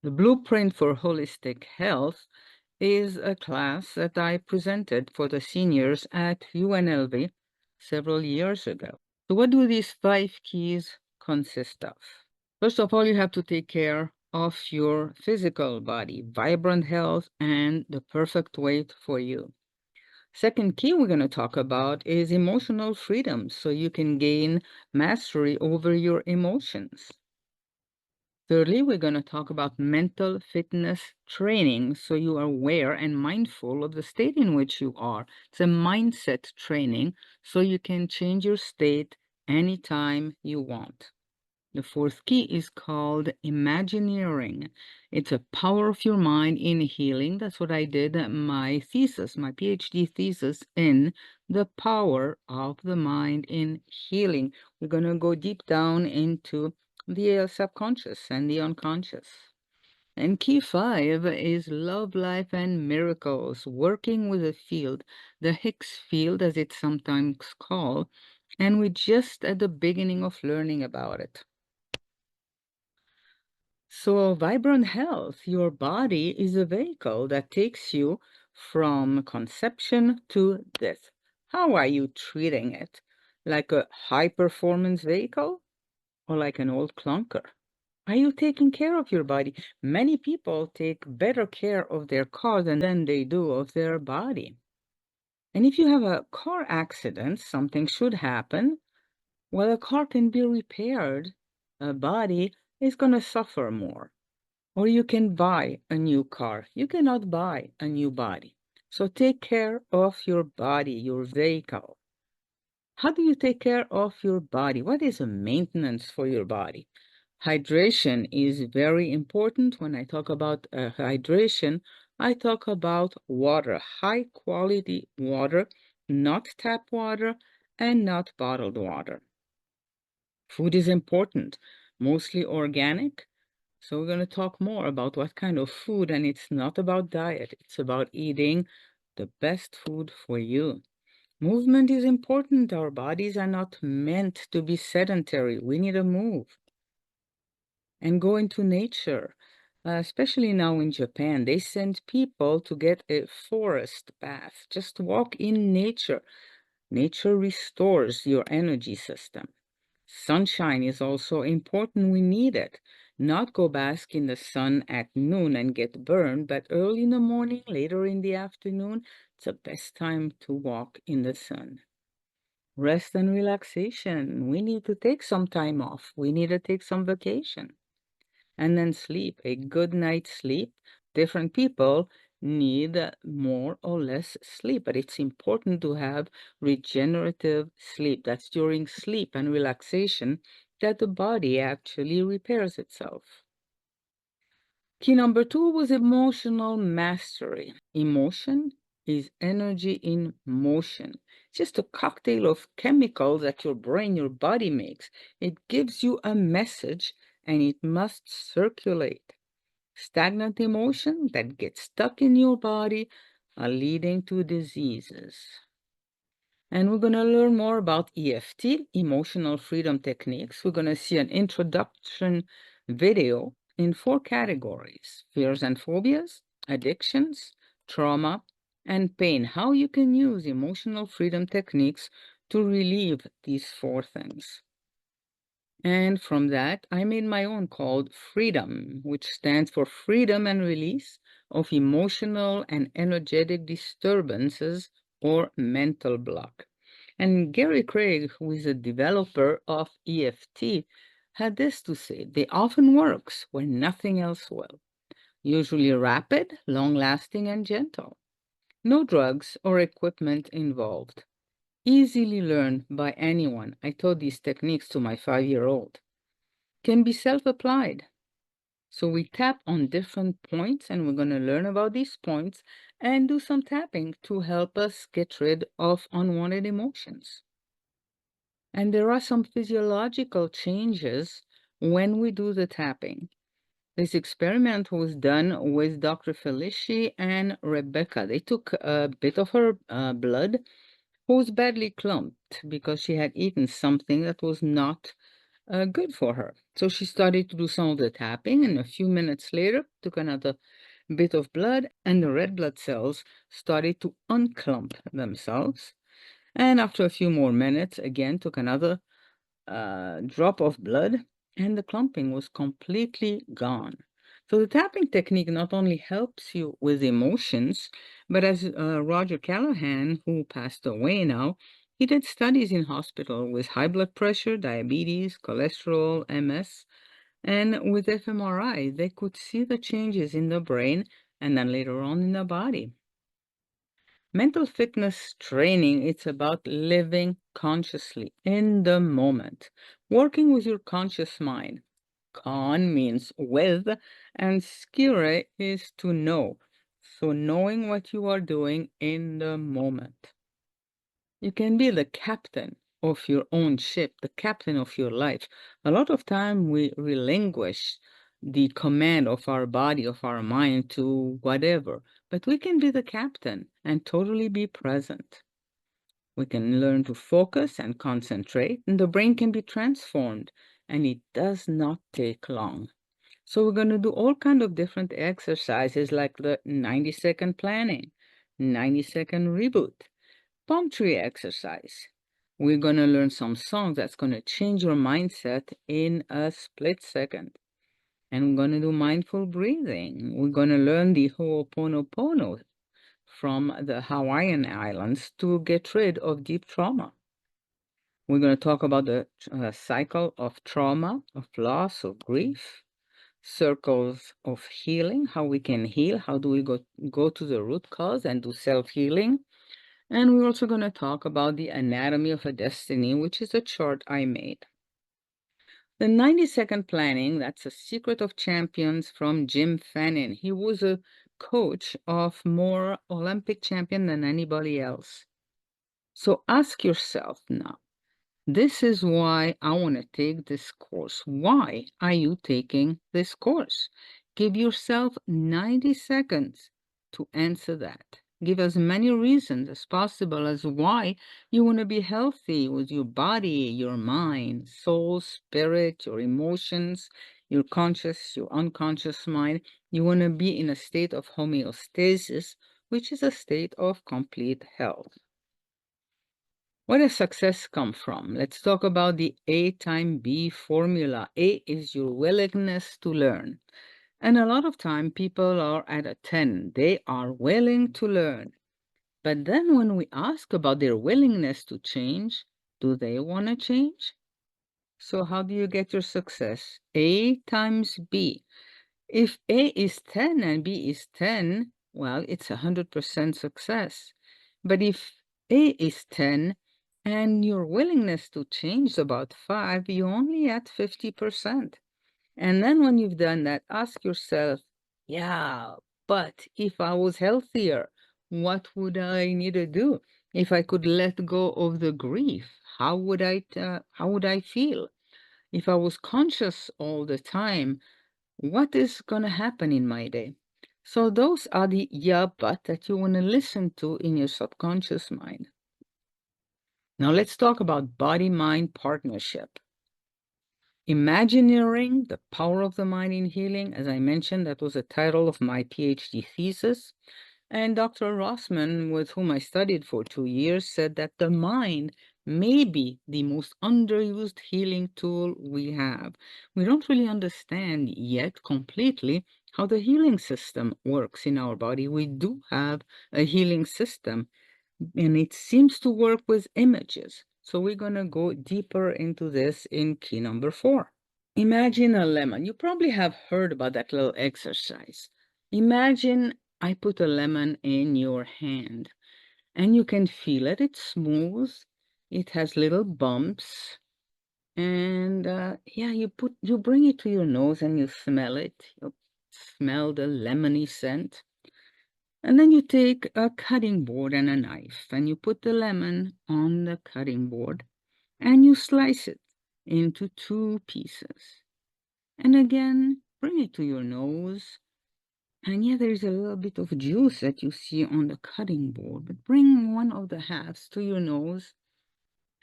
The Blueprint for Holistic Health is a class that I presented for the seniors at UNLV several years ago. So, what do these 5 keys consist of? First of all, you have to take care of your physical body, vibrant health, and the perfect weight for you. Second key we're going to talk about is emotional freedom, so you can gain mastery over your emotions. Thirdly, we're going to talk about mental fitness training, so you are aware and mindful of the state in which you are. It's a mindset training, so you can change your state anytime you want. The fourth key is called Imagineering. It's a power of your mind in healing. That's what I did my thesis, my PhD thesis in the power of the mind in healing. We're going to go deep down into the subconscious and the unconscious. And key 5 is Love, Life, and Miracles, working with a field, the Higgs field, as it's sometimes called, and we're just at the beginning of learning about it. So, vibrant health, your body is a vehicle that takes you from conception to death. How are you treating it? Like a high performance vehicle or like an old clunker? Are you taking care of your body? Many people take better care of their car than they do of their body. And if you have a car accident, something should happen. Well, a car can be repaired. A body is going to suffer more. Or you can buy a new car. You cannot buy a new body. So take care of your body, your vehicle. How do you take care of your body? What is a maintenance for your body? Hydration is very important. When I talk about hydration, I talk about water, high quality water, not tap water and not bottled water. Food is important, mostly organic. So we're going to talk more about what kind of food, and it's not about diet. It's about eating the best food for you. Movement is important. Our bodies are not meant to be sedentary. We need to move and go into nature. Especially now in Japan, they send people to get a forest bath. Just walk in nature. Nature restores your energy system. Sunshine is also important. We need it. Not go bask in the sun at noon and get burned, but early in the morning, later in the afternoon, it's the best time to walk in the sun. Rest and relaxation. We need to take some time off. We need to take some vacation. And then sleep, a good night's sleep. Different people need more or less sleep, but it's important to have regenerative sleep. That's during sleep and relaxation that the body actually repairs itself. Key number 2 was emotional mastery. Emotion is energy in motion. It's just a cocktail of chemicals that your brain, your body makes. It gives you a message and it must circulate. Stagnant emotion that gets stuck in your body are leading to diseases. And we're going to learn more about EFT, emotional freedom techniques. We're going to see an introduction video in 4 categories: fears and phobias, addictions, trauma, and pain. How you can use emotional freedom techniques to relieve these 4 things. And from that, I made my own called Freedom, which stands for Freedom and Release of Emotional and Energetic Disturbances or Mental Block. And Gary Craig, who is a developer of EFT, had this to say: they often works when nothing else will. Usually rapid, long-lasting, and gentle. No drugs or equipment involved. Easily learned by anyone. I taught these techniques to my 5-year-old. Can be self-applied. So we tap on different points, and we're going to learn about these points and do some tapping to help us get rid of unwanted emotions. And there are some physiological changes when we do the tapping. This experiment was done with Dr. Felici and Rebecca. They took a bit of her blood, who was badly clumped because she had eaten something that was not good for her. So she started to do some of the tapping, and a few minutes later, took another bit of blood, and the red blood cells started to unclump themselves. And after a few more minutes, again, took another drop of blood, and the clumping was completely gone. So the tapping technique not only helps you with emotions, but as Roger Callahan, who passed away now, he did studies in hospital with high blood pressure, diabetes, cholesterol, MS, and with fMRI, they could see the changes in the brain and then later on in the body. Mental fitness training, it's about living consciously in the moment, working with your conscious mind. Con means with, and skire is to know. So knowing what you are doing in the moment. You can be the captain of your own ship, the captain of your life. A lot of time we relinquish the command of our body, of our mind to whatever, but we can be the captain and totally be present. We can learn to focus and concentrate, and the brain can be transformed, and it does not take long. So we're going to do all kind of different exercises like the 90-second planning, 90-second reboot, palm tree exercise. We're going to learn some songs that's going to change your mindset in a split second. And we're going to do mindful breathing. We're going to learn the Ho'oponopono from the Hawaiian Islands to get rid of deep trauma. We're going to talk about the cycle of trauma, of loss, of grief, circles of healing, how we can heal, how do we go to the root cause and do self-healing. And we're also going to talk about the anatomy of a destiny, which is a chart I made. The 90-second planning, that's a secret of champions from Jim Fannin. He was a coach of more Olympic champion than anybody else. So ask yourself now, this is why I want to take this course. Why are you taking this course? Give yourself 90 seconds to answer that. Give as many reasons as possible as why you want to be healthy with your body, your mind, soul, spirit, your emotions, your conscious, your unconscious mind. You want to be in a state of homeostasis, which is a state of complete health. Where does success come from? Let's talk about the A time B formula. A is your willingness to learn. And a lot of time people are at a 10. They are willing to learn. But then when we ask about their willingness to change, do they want to change? So how do you get your success? A times B. If A is 10 and B is 10, well, it's 100% success. But if A is 10 and your willingness to change is about 5, you're only at 50%. And then when you've done that, ask yourself, yeah, but if I was healthier, what would I need to do? If I could let go of the grief, how would I feel? If I was conscious all the time, what is going to happen in my day? So those are the yeah, but that you want to listen to in your subconscious mind. Now let's talk about body-mind partnership. Imagineering the power of the mind in healing. As I mentioned, that was the title of my PhD thesis. And Dr. Rossman, with whom I studied for 2 years, said that the mind may be the most underused healing tool we have. We don't really understand yet completely how the healing system works in our body. We do have a healing system, and it seems to work with images. So we're going to go deeper into this in key number 4. Imagine a lemon. You probably have heard about that little exercise. Imagine I put a lemon in your hand and you can feel it. It's smooth. It has little bumps. And yeah, you bring it to your nose and you smell it. You smell the lemony scent. And then you take a cutting board and a knife and you put the lemon on the cutting board and you slice it into 2 pieces. And again, bring it to your nose. And yeah, there's a little bit of juice that you see on the cutting board, but bring one of the halves to your nose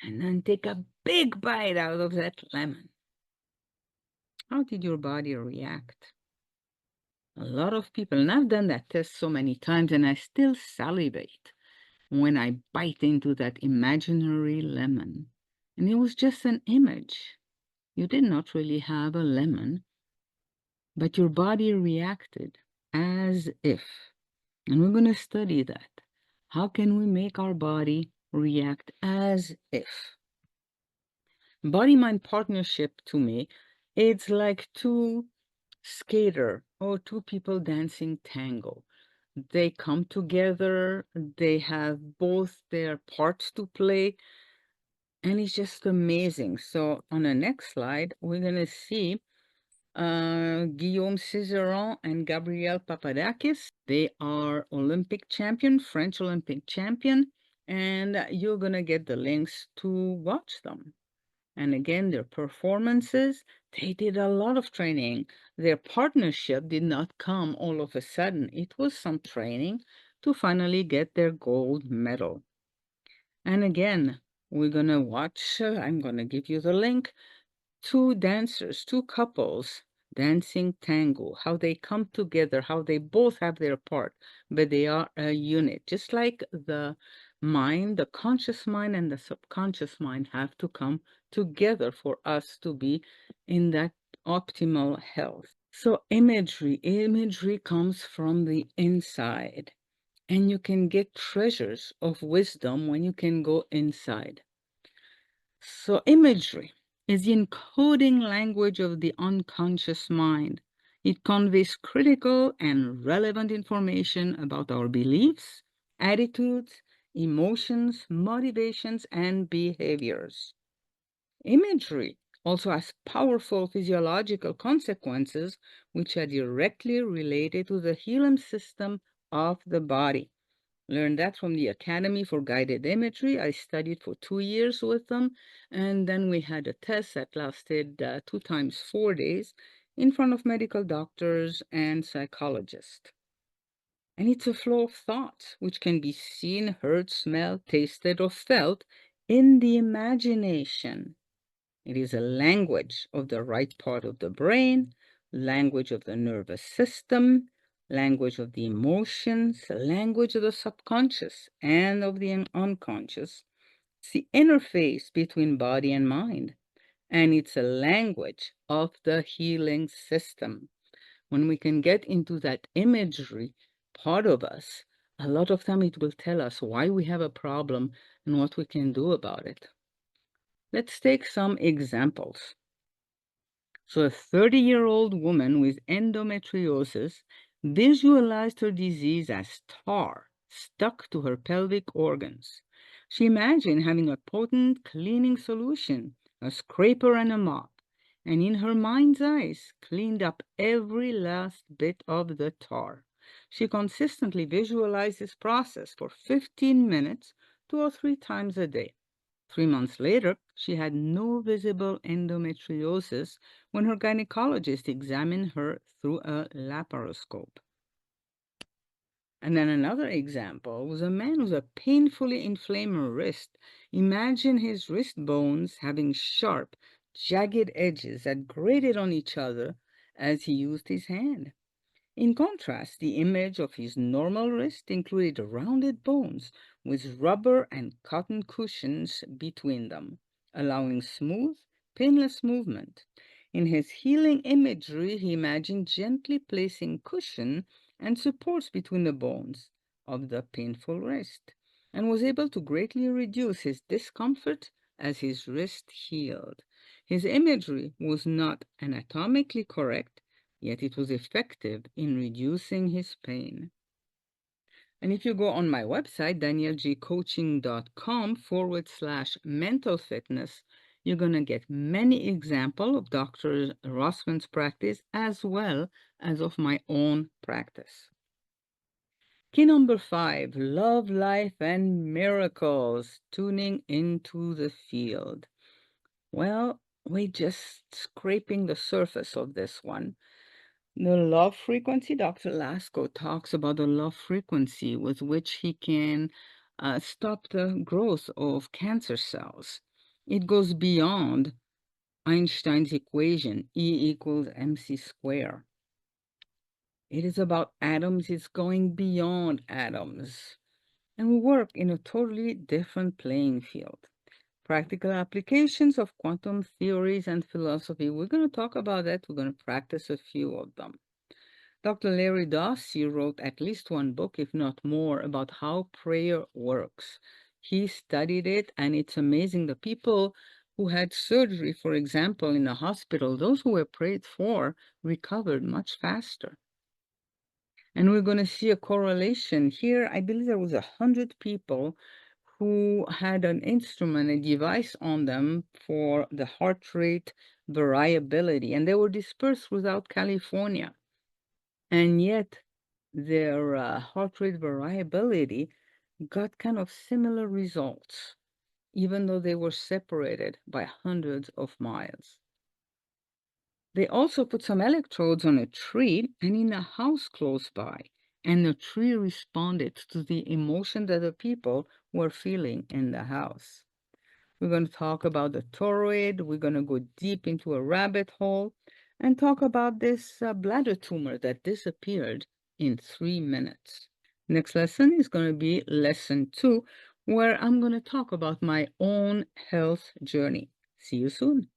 and then take a big bite out of that lemon. How did your body react? A lot of people, and I've done that test so many times, and I still salivate when I bite into that imaginary lemon. And it was just an image. You did not really have a lemon, but your body reacted as if. And we're going to study that. How can we make our body react as if? Body-mind partnership to me, it's like two skater or two people dancing tango. They come together, they have both their parts to play, and it's just amazing. So on the next slide, we're gonna see Guillaume Cizeron and Gabriel Papadakis. They are Olympic champion, French Olympic champion, and you're gonna get the links to watch them. And again, their performances, they did a lot of training. Their partnership did not come all of a sudden. It was some training to finally get their gold medal. And again, we're going to watch, I'm going to give you the link, two dancers, two couples dancing tango, how they come together, how they both have their part, but they are a unit. Just like the mind, the conscious mind and the subconscious mind have to come together for us to be in that optimal health. So imagery comes from the inside, and you can get treasures of wisdom when you can go inside. So imagery is the encoding language of the unconscious mind. It conveys critical and relevant information about our beliefs, attitudes, emotions, motivations, and behaviors. Imagery also has powerful physiological consequences which are directly related to the healing system of the body. Learned that from the Academy for Guided Imagery. I studied for 2 years with them, and then we had a test that lasted 2 times 4 days in front of medical doctors and psychologists. And it's a flow of thoughts which can be seen, heard, smelled, tasted, or felt in the imagination. It is a language of the right part of the brain, language of the nervous system, language of the emotions, language of the subconscious and of the unconscious. It's the interface between body and mind, and it's a language of the healing system. When we can get into that imagery part of us, a lot of time it will tell us why we have a problem and what we can do about it. Let's take some examples. So a 30-year-old woman with endometriosis visualized her disease as tar stuck to her pelvic organs. She imagined having a potent cleaning solution, a scraper and a mop, and in her mind's eyes cleaned up every last bit of the tar. She consistently visualized this process for 15 minutes 2 or 3 times a day. 3 months later, she had no visible endometriosis when her gynecologist examined her through a laparoscope. And then another example was a man with a painfully inflamed wrist. Imagine his wrist bones having sharp, jagged edges that grated on each other as he used his hand. In contrast, the image of his normal wrist included rounded bones with rubber and cotton cushions between them, allowing smooth, painless movement. In his healing imagery, he imagined gently placing cushion and supports between the bones of the painful wrist, and was able to greatly reduce his discomfort as his wrist healed. His imagery was not anatomically correct, yet it was effective in reducing his pain. And if you go on my website, danielgcoaching.com/mental fitness, you're going to get many examples of Dr. Rossman's practice as well as of my own practice. Key number 5, love, life, and miracles, tuning into the field. Well, we're just scraping the surface of this one. The love frequency, Dr. Lasko talks about the love frequency with which he can stop the growth of cancer cells. It goes beyond Einstein's equation, E equals mc squared. It is about atoms, it's going beyond atoms. And we work in a totally different playing field. Practical applications of quantum theories and philosophy. We're going to talk about that. We're going to practice a few of them. Dr. Larry Dossey wrote at least one book, if not more, about how prayer works. He studied it, and it's amazing. The people who had surgery, for example, in a hospital, those who were prayed for recovered much faster. And we're going to see a correlation here. I believe there was 100 people who had an instrument, a device on them for the heart rate variability, and they were dispersed throughout California. And yet their heart rate variability got kind of similar results, even though they were separated by hundreds of miles. They also put some electrodes on a tree and in a house close by, and the tree responded to the emotion that the people were feeling in the house. We're going to talk about the thyroid. We're going to go deep into a rabbit hole and talk about this bladder tumor that disappeared in 3 minutes. Next lesson is going to be lesson 2, where I'm going to talk about my own health journey. See you soon.